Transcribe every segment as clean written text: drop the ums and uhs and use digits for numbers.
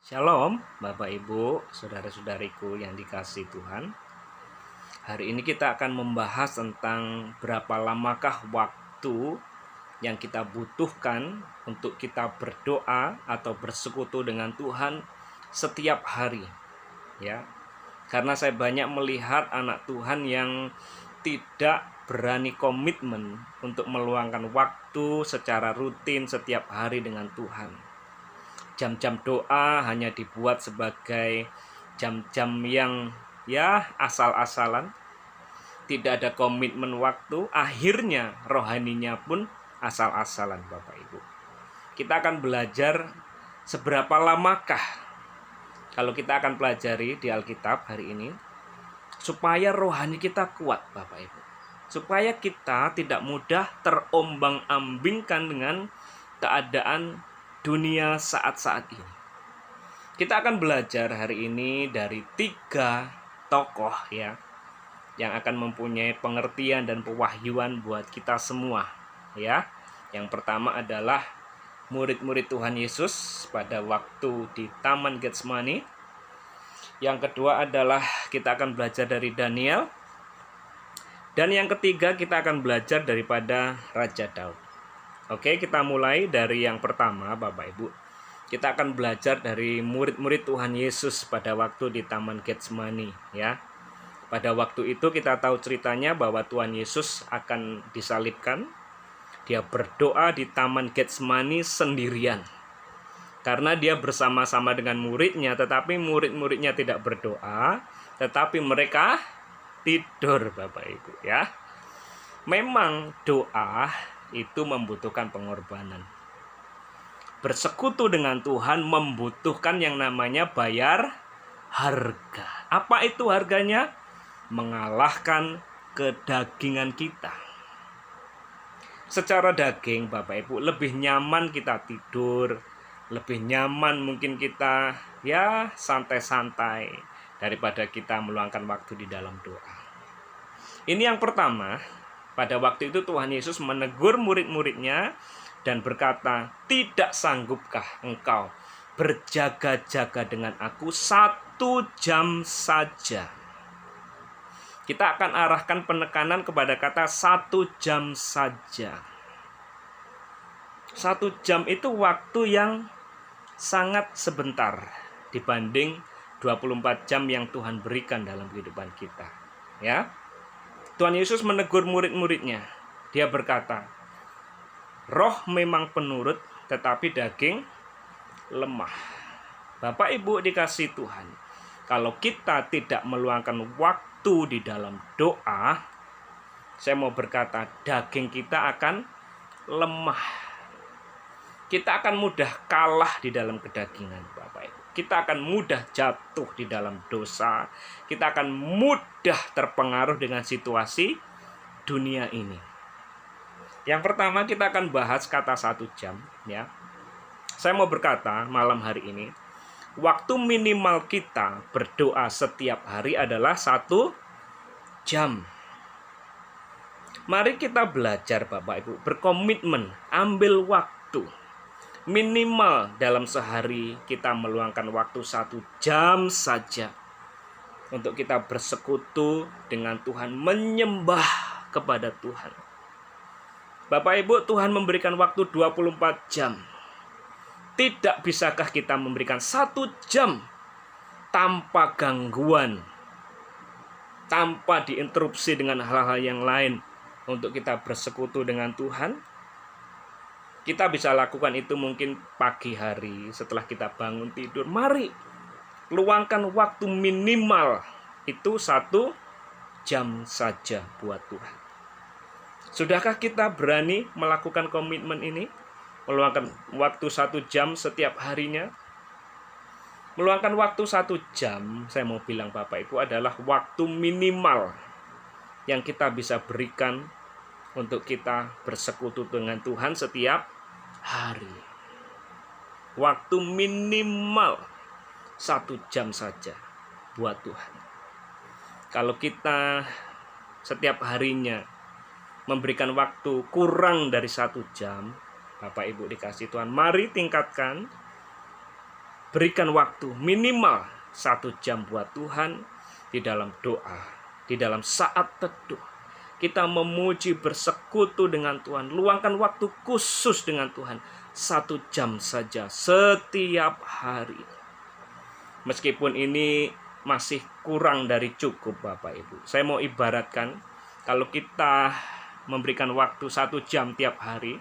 Shalom, Bapak Ibu, saudara-saudariku yang dikasihi Tuhan. Hari ini kita akan membahas tentang berapa lamakah waktu yang kita butuhkan untuk kita berdoa atau bersekutu dengan Tuhan setiap hari. Ya, karena saya banyak melihat anak Tuhan yang tidak berani komitmen untuk meluangkan waktu secara rutin setiap hari dengan Tuhan. Jam-jam doa hanya dibuat sebagai jam-jam yang asal-asalan, tidak ada komitmen waktu, akhirnya rohaninya pun asal-asalan. Bapak Ibu, kita akan belajar seberapa lamakah kalau kita akan pelajari di Alkitab hari ini supaya rohani kita kuat, Bapak Ibu, supaya kita tidak mudah terombang-ambingkan dengan keadaan dunia saat-saat ini. Kita akan belajar hari ini dari 3 tokoh yang akan mempunyai pengertian dan pewahyuan buat kita semua ya. Yang pertama adalah murid-murid Tuhan Yesus pada waktu di Taman Getsemani. Yang kedua adalah kita akan belajar dari Daniel. Dan yang ketiga kita akan belajar daripada Raja Daud. Oke, kita mulai dari yang pertama, Bapak Ibu. Kita akan belajar dari murid-murid Tuhan Yesus pada waktu di Taman Getsemani ya. Pada waktu itu kita tahu ceritanya bahwa Tuhan Yesus akan disalibkan. Dia berdoa di Taman Getsemani sendirian. Karena dia bersama-sama dengan muridnya, tetapi murid-muridnya tidak berdoa, tetapi mereka tidur, Bapak Ibu ya. Memang doa itu membutuhkan pengorbanan. Bersekutu dengan Tuhan membutuhkan yang namanya bayar harga. Apa itu harganya? Mengalahkan kedagingan kita. Secara daging, Bapak Ibu, lebih nyaman kita tidur, lebih nyaman mungkin kita santai-santai daripada kita meluangkan waktu di dalam doa. Ini yang pertama. Pada waktu itu Tuhan Yesus menegur murid-muridnya dan berkata, "Tidak sanggupkah engkau berjaga-jaga dengan aku 1 jam saja?" Kita akan arahkan penekanan kepada kata 1 jam saja. 1 jam itu waktu yang sangat sebentar dibanding 24 jam yang Tuhan berikan dalam kehidupan kita ya. Tuhan Yesus menegur murid-muridnya. Dia berkata, roh memang penurut, tetapi daging lemah. Bapak Ibu dikasih Tuhan, kalau kita tidak meluangkan waktu di dalam doa, saya mau berkata, daging kita akan lemah. Kita akan mudah kalah di dalam kedagingan, Bapak Ibu. Kita akan mudah jatuh di dalam dosa. Kita akan mudah terpengaruh dengan situasi dunia ini. Yang pertama kita akan bahas kata 1 jam ya. Saya mau berkata malam hari ini, waktu minimal kita berdoa setiap hari adalah 1 jam. Mari kita belajar, Bapak Ibu, berkomitmen, ambil waktu. Minimal dalam sehari kita meluangkan waktu 1 jam saja untuk kita bersekutu dengan Tuhan, menyembah kepada Tuhan. Bapak Ibu, Tuhan memberikan waktu 24 jam. Tidak bisakah kita memberikan 1 jam tanpa gangguan, tanpa diinterupsi dengan hal-hal yang lain untuk kita bersekutu dengan Tuhan? Kita bisa lakukan itu mungkin pagi hari setelah kita bangun tidur. Mari luangkan waktu minimal itu 1 jam saja buat Tuhan. Sudahkah kita berani melakukan komitmen ini? Meluangkan waktu 1 jam setiap harinya? Meluangkan waktu 1 jam, saya mau bilang Bapak Ibu, adalah waktu minimal yang kita bisa berikan untuk kita bersekutu dengan Tuhan setiap hari. Waktu minimal 1 jam saja buat Tuhan. Kalau kita setiap harinya memberikan waktu kurang dari 1 jam, Bapak Ibu dikasih Tuhan, mari tingkatkan. berikan waktu minimal 1 jam buat Tuhan di dalam doa, di dalam saat teduh. Kita memuji, bersekutu dengan Tuhan. Luangkan waktu khusus dengan Tuhan. 1 jam saja setiap hari. Meskipun ini masih kurang dari cukup Bapak Ibu. Saya mau ibaratkan, kalau kita memberikan waktu 1 jam tiap hari,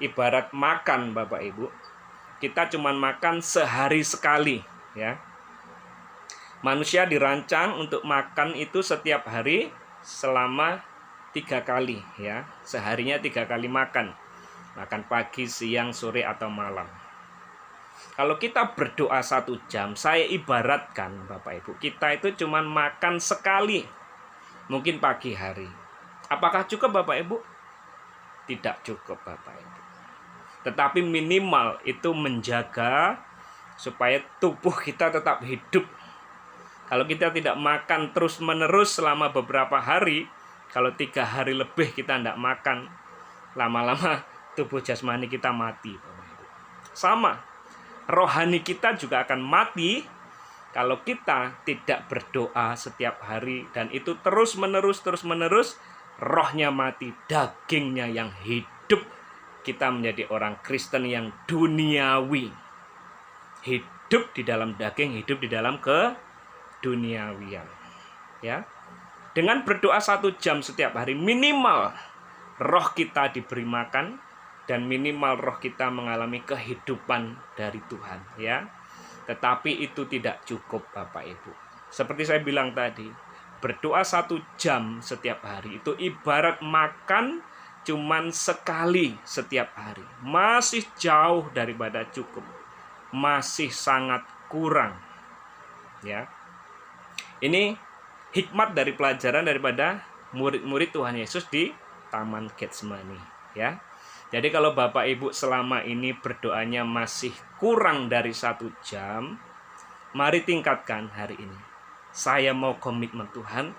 ibarat makan Bapak Ibu. Kita cuma makan sehari sekali, ya. Manusia dirancang untuk makan itu setiap hari selama 3 kali, ya. Seharinya 3 kali makan. Makan pagi, siang, sore, atau malam. Kalau kita berdoa 1 jam, saya ibaratkan Bapak Ibu, kita itu cuma makan sekali. Mungkin pagi hari. Apakah cukup Bapak Ibu? Tidak cukup Bapak Ibu. Tetapi minimal itu menjaga supaya tubuh kita tetap hidup. Kalau kita tidak makan terus-menerus selama beberapa hari, kalau 3 hari lebih kita tidak makan, lama-lama tubuh jasmani kita mati. Sama, rohani kita juga akan mati kalau kita tidak berdoa setiap hari. Dan itu terus-menerus, rohnya mati, dagingnya yang hidup. Kita menjadi orang Kristen yang duniawi. Hidup di dalam daging, hidup di dalam keduniawian. Ya. Dengan berdoa 1 jam setiap hari, minimal roh kita diberi makan dan minimal roh kita mengalami kehidupan dari Tuhan, ya. Tetapi itu tidak cukup Bapak Ibu. Seperti saya bilang tadi, berdoa 1 jam setiap hari itu ibarat makan cuman sekali setiap hari. Masih jauh daripada cukup. Masih sangat kurang. Ya. Ini hikmat dari pelajaran daripada murid-murid Tuhan Yesus di Taman Getsemani, ya. Jadi kalau Bapak Ibu selama ini berdoanya masih kurang dari 1 jam, mari tingkatkan hari ini. Saya mau komitmen Tuhan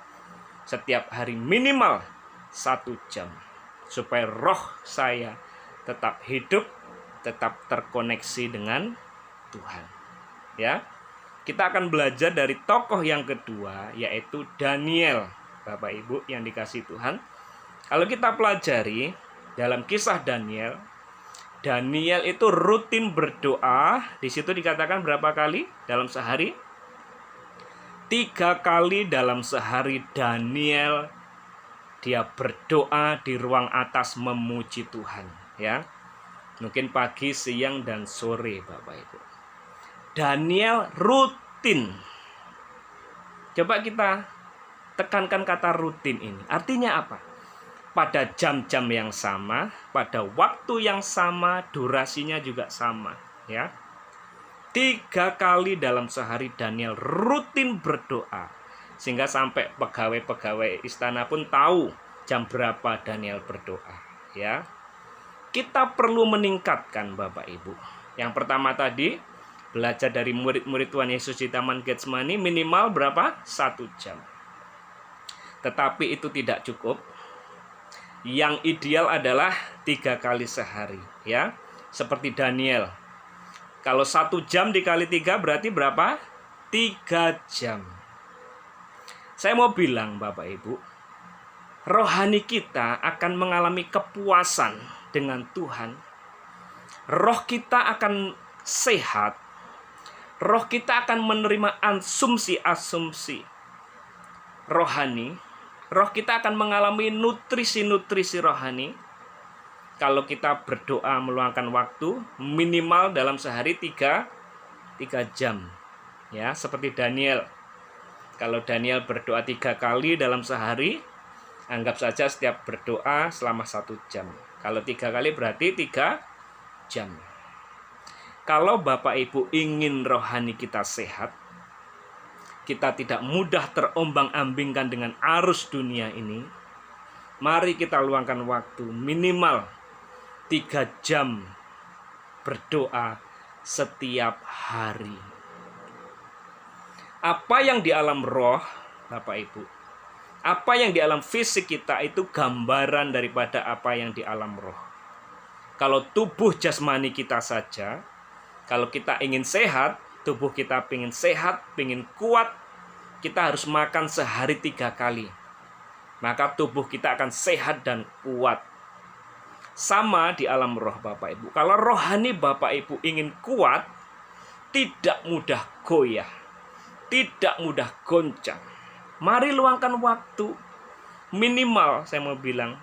setiap hari minimal 1 jam. Supaya roh saya tetap hidup, tetap terkoneksi dengan Tuhan. Ya. Kita akan belajar dari tokoh yang kedua, yaitu Daniel. Bapak Ibu yang dikasihi Tuhan. Kalau kita pelajari dalam kisah Daniel, Daniel itu rutin berdoa. Di situ dikatakan berapa kali dalam sehari? 3 kali dalam sehari Daniel dia berdoa di ruang atas memuji Tuhan, ya. Mungkin pagi, siang, dan sore Bapak Ibu. Daniel rutin. Coba kita tekankan kata rutin ini. Artinya apa? Pada jam-jam yang sama, pada waktu yang sama, durasinya juga sama, ya. 3 kali dalam sehari Daniel rutin berdoa. Sehingga sampai pegawai-pegawai istana pun tahu jam berapa Daniel berdoa, ya. Kita perlu meningkatkan Bapak Ibu. Yang pertama tadi, belajar dari murid-murid Tuhan Yesus di Taman Getsemani minimal berapa? 1 jam. Tetapi itu tidak cukup. Yang ideal adalah 3 kali sehari, ya. Seperti Daniel. Kalau 1 jam dikali 3 berarti berapa? 3 jam. Saya mau bilang Bapak Ibu, rohani kita akan mengalami kepuasan dengan Tuhan. Roh kita akan sehat. Roh kita akan menerima asumsi-asumsi rohani. Roh kita akan mengalami nutrisi-nutrisi rohani. Kalau kita berdoa meluangkan waktu minimal dalam sehari 3 jam. Ya, seperti Daniel. Kalau Daniel berdoa 3 kali dalam sehari, anggap saja setiap berdoa selama 1 jam. Kalau 3 kali berarti 3 jam. Kalau Bapak Ibu ingin rohani kita sehat, kita tidak mudah terombang-ambingkan dengan arus dunia ini, mari kita luangkan waktu minimal 3 jam berdoa setiap hari. Apa yang di alam roh, Bapak Ibu, apa yang di alam fisik kita itu gambaran daripada apa yang di alam roh. Kalau tubuh jasmani kita saja, kalau kita ingin sehat, tubuh kita pengen sehat, pengen kuat, kita harus makan sehari 3 kali. Maka tubuh kita akan sehat dan kuat. Sama di alam roh Bapak Ibu. Kalau rohani Bapak Ibu ingin kuat, tidak mudah goyah, tidak mudah goncang. Mari luangkan waktu. Minimal saya mau bilang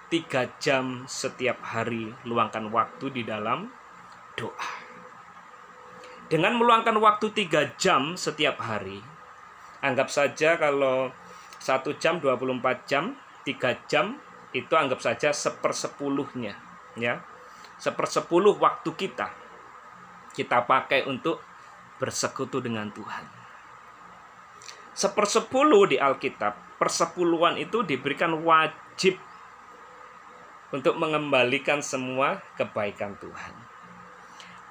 3 jam setiap hari luangkan waktu di dalam doa. Dengan meluangkan waktu 3 jam setiap hari, anggap saja kalau 1 jam 24 jam, 3 jam itu anggap saja 1/10-nya, ya. 1/10 waktu kita pakai untuk bersekutu dengan Tuhan. 1/10 di Alkitab, persepuluhan itu diberikan wajib untuk mengembalikan semua kebaikan Tuhan.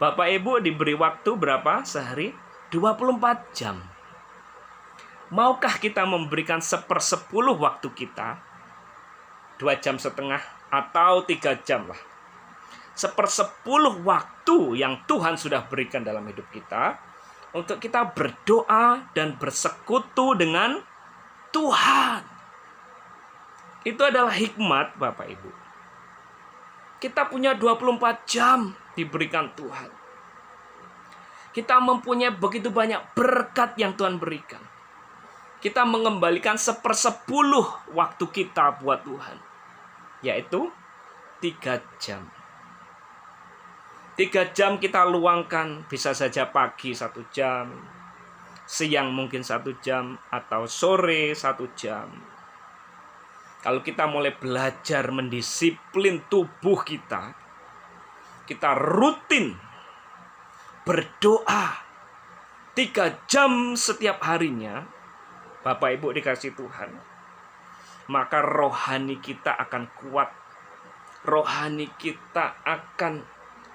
Bapak Ibu diberi waktu berapa sehari? 24 jam. Maukah kita memberikan 1/10 waktu kita? 2,5 jam atau 3 jam lah. 1/10 waktu yang Tuhan sudah berikan dalam hidup kita untuk kita berdoa dan bersekutu dengan Tuhan. Itu adalah hikmat Bapak Ibu. Kita punya 24 jam diberikan Tuhan. Kita mempunyai begitu banyak berkat yang Tuhan berikan. Kita mengembalikan 1/10 waktu kita buat Tuhan, yaitu 3 jam. 3 jam kita luangkan, bisa saja pagi 1 jam, siang mungkin 1 jam, atau sore 1 jam. Kalau kita mulai belajar mendisiplin tubuh kita rutin berdoa 3 jam setiap harinya, Bapak Ibu dikasih Tuhan, maka rohani kita akan kuat, rohani kita akan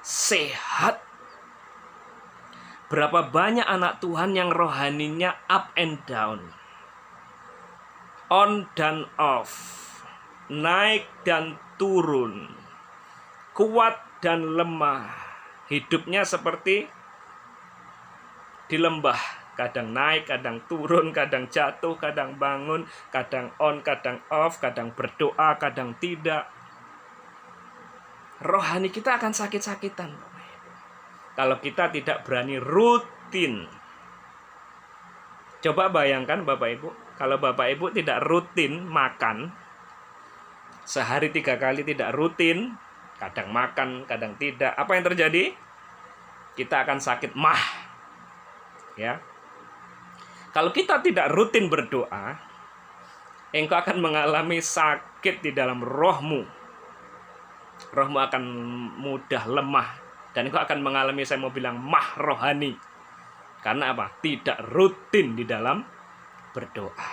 sehat. Berapa banyak anak Tuhan yang rohaninya up and down, on dan off, naik dan turun, kuat dan lemah. Hidupnya seperti di lembah, kadang naik, kadang turun, kadang jatuh, kadang bangun, kadang on, kadang off, kadang berdoa, kadang tidak. Rohani kita akan sakit-sakitan kalau kita tidak berani rutin. Coba bayangkan Bapak Ibu, kalau Bapak Ibu tidak rutin makan, sehari 3 kali tidak rutin, kadang makan, kadang tidak, apa yang terjadi? Kita akan sakit mah, ya. Kalau kita tidak rutin berdoa, engkau akan mengalami sakit di dalam rohmu. Rohmu akan mudah lemah, dan engkau akan mengalami, saya mau bilang, mah rohani. Karena apa? Tidak rutin di dalam berdoa.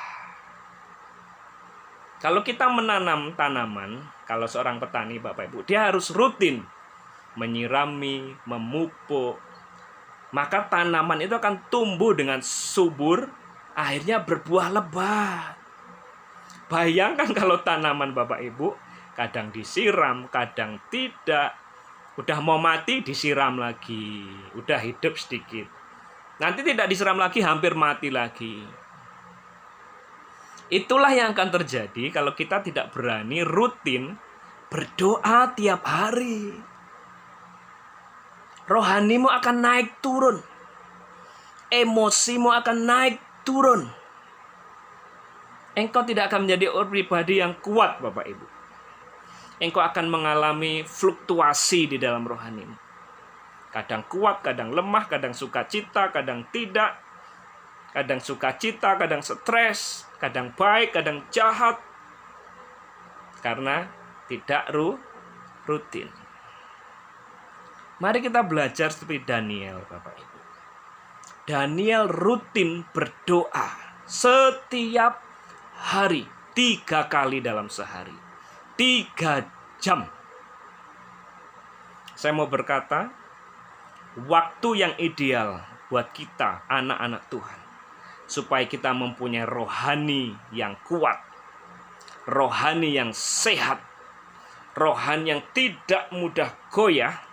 Kalau kita menanam tanaman, kalau seorang petani Bapak Ibu, dia harus rutin menyirami, memupuk. Maka tanaman itu akan tumbuh dengan subur, akhirnya berbuah lebat. Bayangkan kalau tanaman Bapak Ibu kadang disiram, kadang tidak. Udah mau mati disiram lagi, udah hidup sedikit, nanti tidak disiram lagi, hampir mati lagi. Itulah yang akan terjadi kalau kita tidak berani rutin berdoa tiap hari. Rohanimu akan naik turun, emosimu akan naik turun. Engkau tidak akan menjadi pribadi yang kuat Bapak Ibu. Engkau akan mengalami fluktuasi di dalam rohanimu. Kadang kuat, kadang lemah, kadang sukacita, kadang tidak. Kadang sukacita, kadang stres, kadang baik, kadang jahat. Karena tidak rutin. Mari kita belajar seperti Daniel, Bapak Ibu. Daniel rutin berdoa setiap hari, 3 kali dalam sehari. 3 jam. Saya mau berkata, waktu yang ideal buat kita, anak-anak Tuhan, supaya kita mempunyai rohani yang kuat, rohani yang sehat, rohani yang tidak mudah goyah,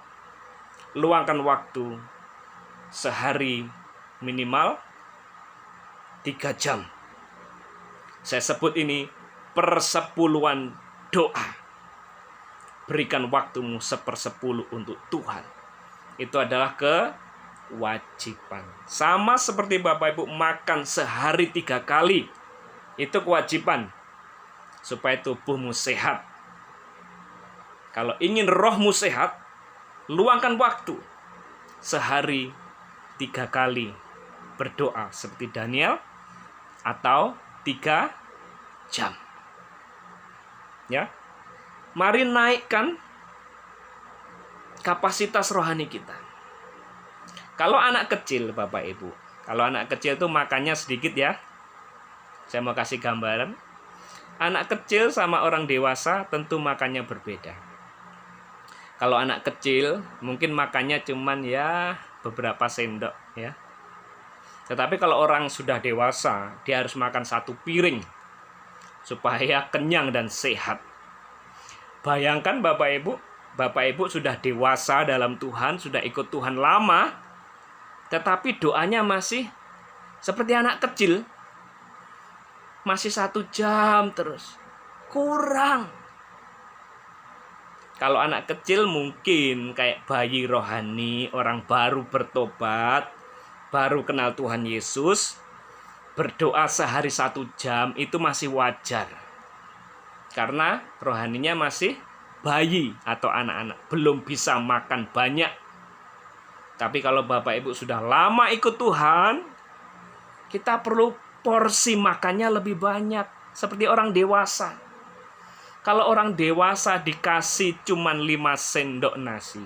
luangkan waktu sehari minimal 3 jam. Saya sebut ini persepuluhan doa. Berikan waktumu 1/10 untuk Tuhan. Itu adalah kewajiban. Sama seperti Bapak Ibu makan sehari 3 kali. Itu kewajiban. Supaya tubuhmu sehat. Kalau ingin rohmu sehat, luangkan waktu. Sehari 3 kali berdoa seperti Daniel. Atau 3 jam. Ya. Mari naikkan kapasitas rohani kita. Kalau anak kecil, Bapak Ibu, kalau anak kecil itu makannya sedikit ya. Saya mau kasih gambaran. Anak kecil sama orang dewasa tentu makannya berbeda. Kalau anak kecil mungkin makannya cuman ya beberapa sendok ya. Tetapi kalau orang sudah dewasa, dia harus makan 1 piring supaya kenyang dan sehat. Bayangkan Bapak Ibu sudah dewasa dalam Tuhan, sudah ikut Tuhan lama, tetapi doanya masih seperti anak kecil. Masih 1 jam terus. Kurang. Kalau anak kecil mungkin kayak bayi rohani, orang baru bertobat, baru kenal Tuhan Yesus, berdoa sehari 1 jam itu masih wajar. Karena rohaninya masih bayi atau anak-anak, belum bisa makan banyak. Tapi kalau Bapak Ibu sudah lama ikut Tuhan, kita perlu porsi makannya lebih banyak, seperti orang dewasa. Kalau orang dewasa dikasih cuman 5 sendok nasi,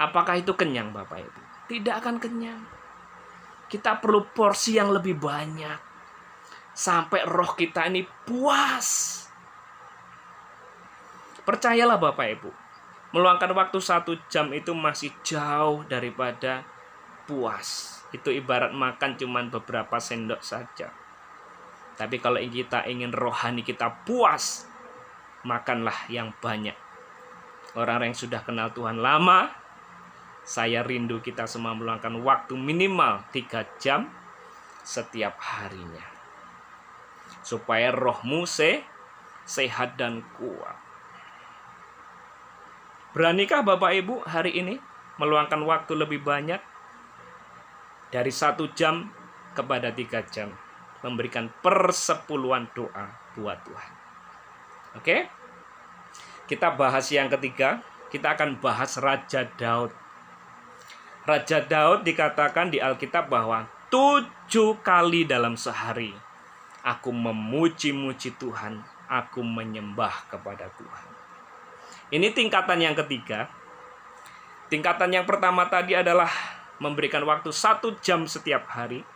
apakah itu kenyang Bapak Ibu? Tidak akan kenyang. Kita perlu porsi yang lebih banyak. Sampai roh kita ini puas. Percayalah Bapak Ibu, meluangkan waktu 1 jam itu masih jauh daripada puas. Itu ibarat makan cuman beberapa sendok saja. Tapi kalau kita ingin rohani kita puas, makanlah yang banyak. Orang yang sudah kenal Tuhan lama, saya rindu kita semua meluangkan waktu minimal 3 jam setiap harinya. Supaya rohmu sehat dan kuat. Beranikah Bapak Ibu hari ini meluangkan waktu lebih banyak dari 1 jam kepada 3 jam, memberikan persepuluhan doa buat Tuhan? Oke? Kita bahas yang ketiga. Kita akan bahas Raja Daud. Raja Daud dikatakan di Alkitab bahwa 7 kali dalam sehari aku memuji-muji Tuhan, aku menyembah kepada Tuhan. Ini tingkatan yang ketiga. Tingkatan yang pertama tadi adalah memberikan waktu 1 jam setiap hari.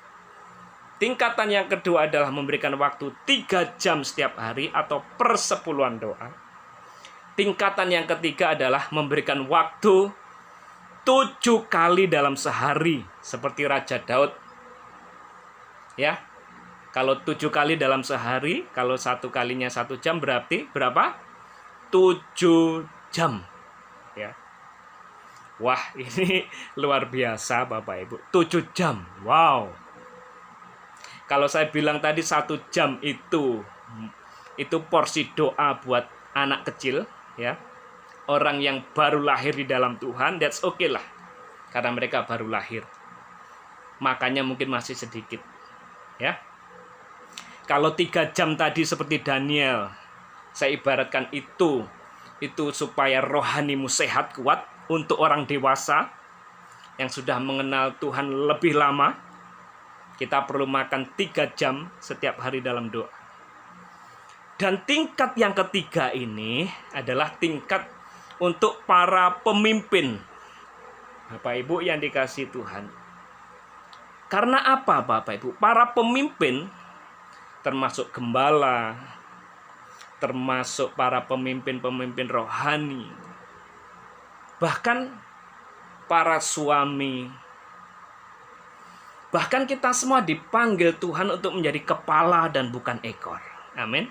Tingkatan yang kedua adalah memberikan waktu 3 jam setiap hari atau persepuluhan doa. Tingkatan yang ketiga adalah memberikan waktu 7 kali dalam sehari seperti Raja Daud. Ya. Kalau 7 kali dalam sehari, kalau 1 kalinya 1 jam berarti berapa? 7 jam. Ya. Wah, ini luar biasa Bapak Ibu. 7 jam. Wow. Kalau saya bilang tadi 1 jam itu porsi doa buat anak kecil, ya. Orang yang baru lahir di dalam Tuhan, that's okay lah. Karena mereka baru lahir. Makanya mungkin masih sedikit. Ya. Kalau 3 jam tadi seperti Daniel, saya ibaratkan itu supaya rohanimu sehat kuat. Untuk orang dewasa yang sudah mengenal Tuhan lebih lama, kita perlu makan 3 jam setiap hari dalam doa. Dan tingkat yang ketiga ini adalah tingkat untuk para pemimpin. Bapak Ibu yang dikasihi Tuhan. Karena apa Bapak Ibu? Para pemimpin termasuk gembala, termasuk para pemimpin-pemimpin rohani, bahkan para suami, bahkan kita semua dipanggil Tuhan untuk menjadi kepala dan bukan ekor. Amin.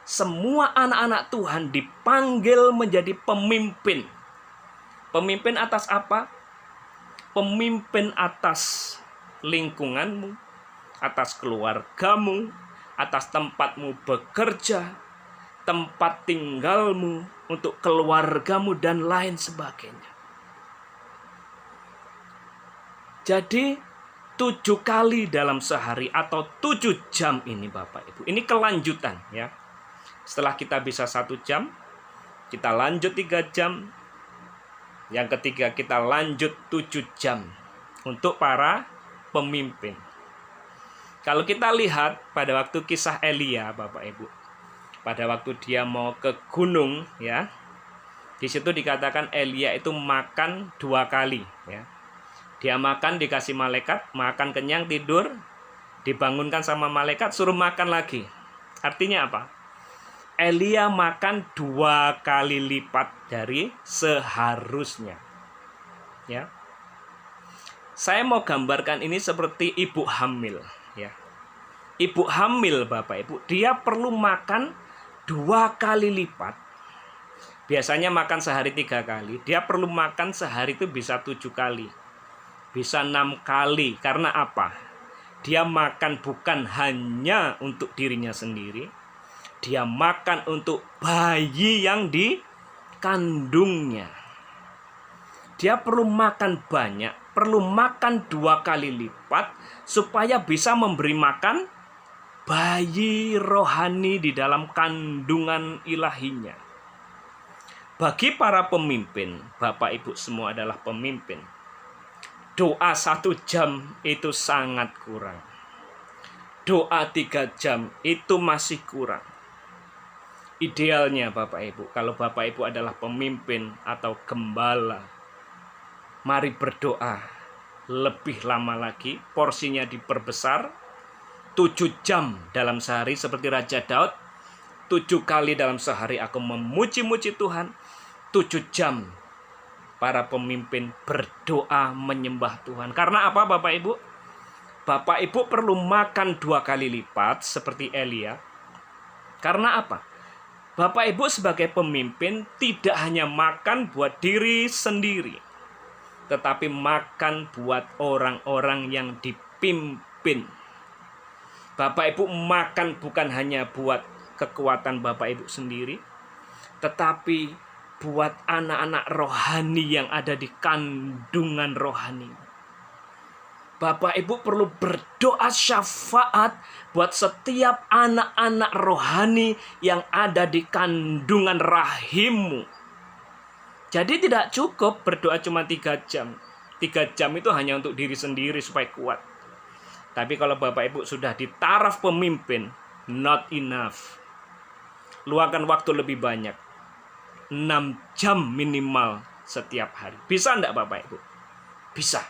Semua anak-anak Tuhan dipanggil menjadi pemimpin. Pemimpin atas apa? pemimpin atas lingkunganmu, atas keluargamu, atas tempatmu bekerja, tempat tinggalmu, untuk keluargamu, dan lain sebagainya. Jadi 7 kali dalam sehari atau 7 jam ini Bapak Ibu, ini kelanjutan ya. Setelah kita bisa 1 jam, kita lanjut 3 jam. Yang ketiga kita lanjut 7 jam untuk para pemimpin. Kalau kita lihat pada waktu kisah Elia Bapak Ibu, pada waktu dia mau ke gunung ya, di situ dikatakan Elia itu makan 2 kali ya. Dia makan, dikasih malaikat, makan kenyang, tidur, dibangunkan sama malaikat, suruh makan lagi. Artinya apa? Elia makan 2 kali lipat dari seharusnya. Ya. Saya mau gambarkan ini seperti ibu hamil ya. Ibu hamil Bapak Ibu, dia perlu makan 2 kali lipat. Biasanya makan sehari 3 kali, dia perlu makan sehari itu bisa 7 kali. Bisa 6 kali. Karena apa? Dia makan bukan hanya untuk dirinya sendiri, dia makan untuk bayi yang dikandungnya. Dia perlu makan banyak, perlu makan 2 kali lipat supaya bisa memberi makan bayi rohani di dalam kandungan ilahinya. Bagi para pemimpin, Bapak Ibu semua adalah pemimpin, doa 1 jam itu sangat kurang. Doa 3 jam itu masih kurang. Idealnya Bapak Ibu, kalau Bapak Ibu adalah pemimpin atau gembala, mari berdoa lebih lama lagi, porsinya diperbesar. 7 jam dalam sehari seperti Raja Daud, 7 kali dalam sehari aku memuji-muji Tuhan. 7 jam para pemimpin berdoa menyembah Tuhan. Karena apa Bapak Ibu? Bapak Ibu perlu makan 2 kali lipat seperti Elia. Karena apa? Bapak Ibu sebagai pemimpin tidak hanya makan buat diri sendiri, tetapi makan buat orang-orang yang dipimpin. Bapak Ibu makan bukan hanya buat kekuatan Bapak Ibu sendiri, tetapi buat anak-anak rohani yang ada di kandungan rohani. Bapak Ibu perlu berdoa syafaat buat setiap anak-anak rohani yang ada di kandungan rahimmu. Jadi tidak cukup berdoa cuma 3 jam. 3 jam itu hanya untuk diri sendiri supaya kuat. Tapi kalau Bapak Ibu sudah di taraf pemimpin, not enough. Luangkan waktu lebih banyak. 6 jam minimal setiap hari. Bisa enggak Bapak Ibu? Bisa.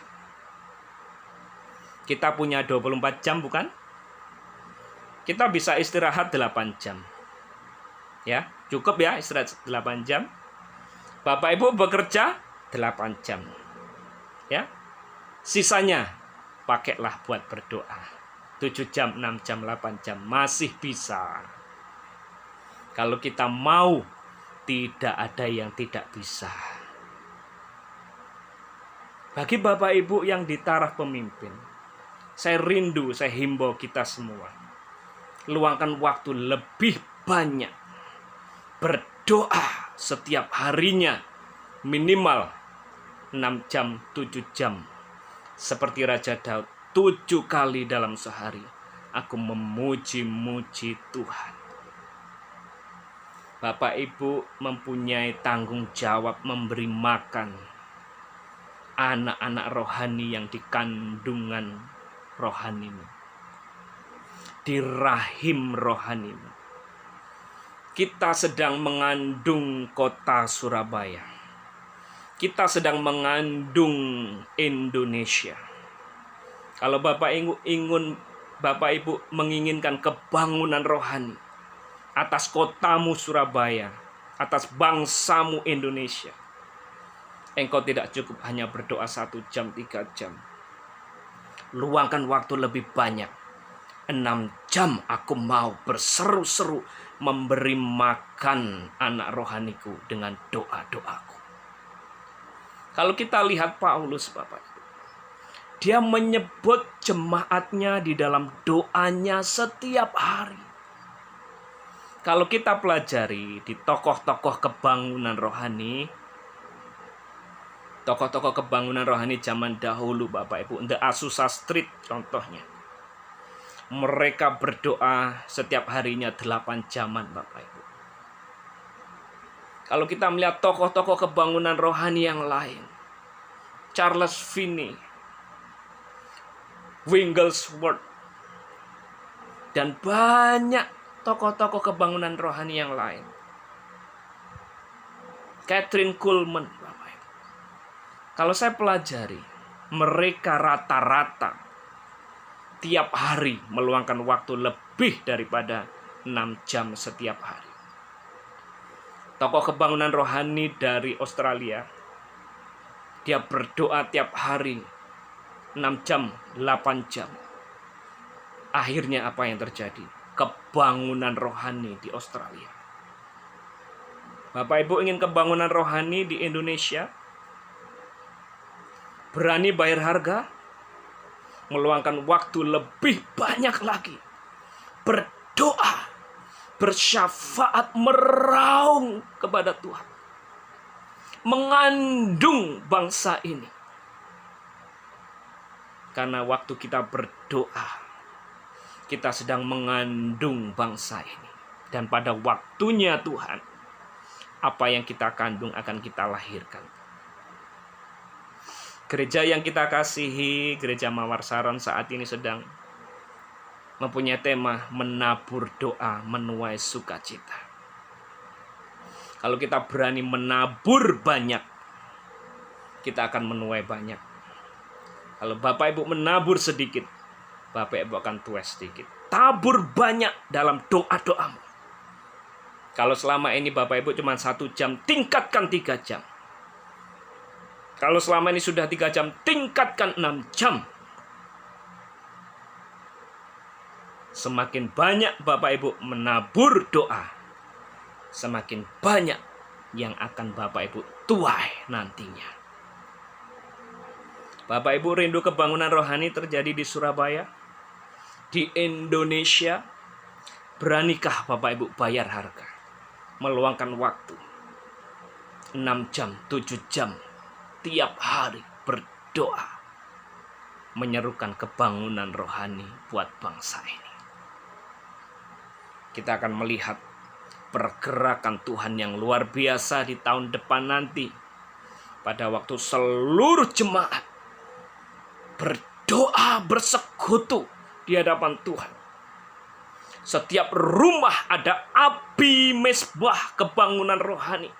Kita punya 24 jam bukan? Kita bisa istirahat 8 jam. Ya, cukup ya istirahat 8 jam. Bapak Ibu bekerja 8 jam. Ya. Sisanya pakailah buat berdoa. 7 jam, 6 jam, 8 jam masih bisa. Kalau kita mau, tidak ada yang tidak bisa. Bagi Bapak Ibu yang di taraf pemimpin, saya rindu, saya himbau kita semua, luangkan waktu lebih banyak berdoa setiap harinya, minimal 6 jam, 7 jam. Seperti Raja Daud, 7 kali dalam sehari aku memuji-muji Tuhan. Bapak Ibu mempunyai tanggung jawab memberi makan anak-anak rohani yang di kandungan rohanimu, di rahim rohanimu. Kita sedang mengandung kota Surabaya. Kita sedang mengandung Indonesia. Kalau Bapak Ibu menginginkan kebangunan rohani atas kotamu Surabaya, atas bangsamu Indonesia, engkau tidak cukup hanya berdoa 1 jam, 3 jam. Luangkan waktu lebih banyak. 6 jam aku mau berseru-seru memberi makan anak rohaniku dengan doa-doaku. Kalau kita lihat Paulus Bapak, Dia menyebut jemaatnya di dalam doanya setiap hari. Kalau kita pelajari di tokoh-tokoh kebangunan rohani, zaman dahulu Bapak Ibu, The Azusa Street contohnya. Mereka berdoa setiap harinya 8 jaman Bapak Ibu. Kalau kita melihat tokoh-tokoh kebangunan rohani yang lain, Charles Finney, Wigglesworth, dan banyak tokoh-tokoh kebangunan rohani yang lain. Catherine Kuhlman, Bapak Ibu. Kalau saya pelajari, mereka rata-rata tiap hari meluangkan waktu lebih daripada 6 jam setiap hari. Tokoh kebangunan rohani dari Australia, dia berdoa tiap hari 6 jam, 8 jam. Akhirnya apa yang terjadi? Kebangunan rohani di Australia. Bapak Ibu ingin kebangunan rohani di Indonesia? Berani bayar harga? Meluangkan waktu lebih banyak lagi. Berdoa, bersyafaat, meraung kepada Tuhan. Mengandung bangsa ini. Karena waktu kita berdoa, kita sedang mengandung bangsa ini. Dan pada waktunya Tuhan, apa yang kita kandung akan kita lahirkan. Gereja yang kita kasihi, Gereja Mawar Saron saat ini sedang mempunyai tema menabur doa, menuai sukacita. Kalau kita berani menabur banyak, kita akan menuai banyak. Kalau Bapak Ibu menabur sedikit, Bapak Ibu akan tuai sedikit. Tabur banyak dalam doa-doamu. Kalau selama ini Bapak Ibu cuma 1 jam, tingkatkan 3 jam. Kalau selama ini sudah 3 jam, tingkatkan 6 jam. Semakin banyak Bapak Ibu menabur doa, semakin banyak yang akan Bapak Ibu tuai nantinya. Bapak Ibu, rindu kebangunan rohani terjadi di Surabaya, di Indonesia. Beranikah Bapak Ibu bayar harga, meluangkan waktu 6 jam, 7 jam tiap hari berdoa, menyerukan kebangunan rohani buat bangsa ini. Kita akan melihat pergerakan Tuhan yang luar biasa di tahun depan nanti, pada waktu seluruh jemaat berdoa, bersekutu di hadapan Tuhan. Setiap rumah ada api mesbah kebangunan rohani.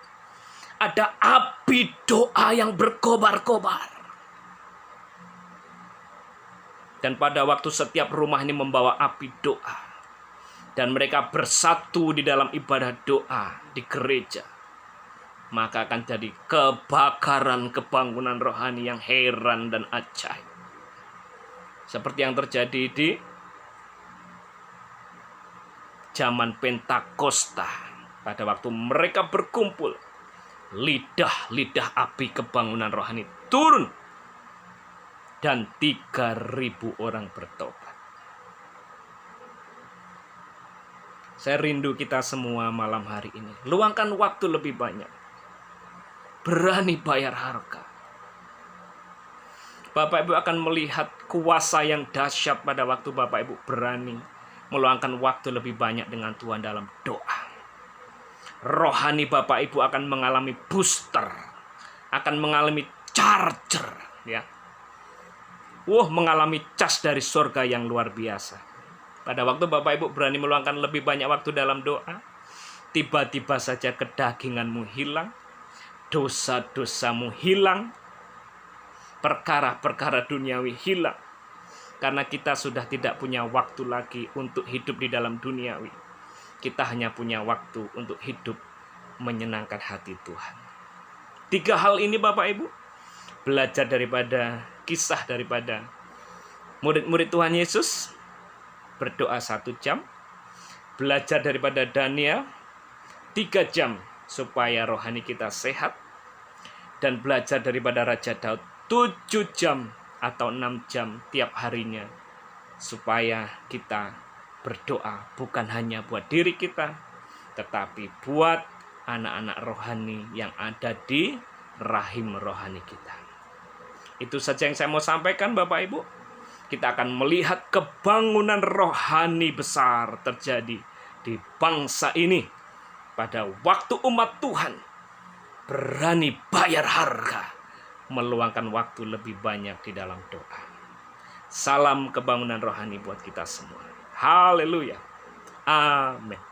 Ada api doa yang berkobar-kobar. Dan pada waktu setiap rumah ini membawa api doa, dan mereka bersatu di dalam ibadah doa di gereja, maka akan jadi kebakaran kebangunan rohani yang heran dan ajaib. Seperti yang terjadi di zaman Pentakosta. Pada waktu mereka berkumpul, lidah-lidah api kebangunan rohani turun. Dan 3.000 orang bertobat. Saya rindu kita semua malam hari ini. Luangkan waktu lebih banyak. Berani bayar harga. Bapak Ibu akan melihat kuasa yang dahsyat pada waktu Bapak Ibu berani meluangkan waktu lebih banyak dengan Tuhan dalam doa. Rohani Bapak Ibu akan mengalami booster, akan mengalami charger, ya. Mengalami cas dari surga yang luar biasa. Pada waktu Bapak Ibu berani meluangkan lebih banyak waktu dalam doa, tiba-tiba saja kedaginganmu hilang, dosa-dosamu hilang, perkara-perkara duniawi hilang. Karena kita sudah tidak punya waktu lagi untuk hidup di dalam duniawi. Kita hanya punya waktu untuk hidup menyenangkan hati Tuhan. 3 hal ini Bapak Ibu, belajar daripada kisah daripada murid-murid Tuhan Yesus, berdoa 1 jam, belajar daripada Daniel 3 jam supaya rohani kita sehat, dan belajar daripada Raja Daud 7 jam atau 6 jam tiap harinya, supaya kita berdoa bukan hanya buat diri kita, tetapi buat anak-anak rohani yang ada di rahim rohani kita. Itu saja yang saya mau sampaikan, Bapak Ibu. Kita akan melihat kebangunan rohani besar terjadi di bangsa ini pada waktu umat Tuhan berani bayar harga, meluangkan waktu lebih banyak di dalam doa. Salam kebangunan rohani buat kita semua. Haleluya. Amin.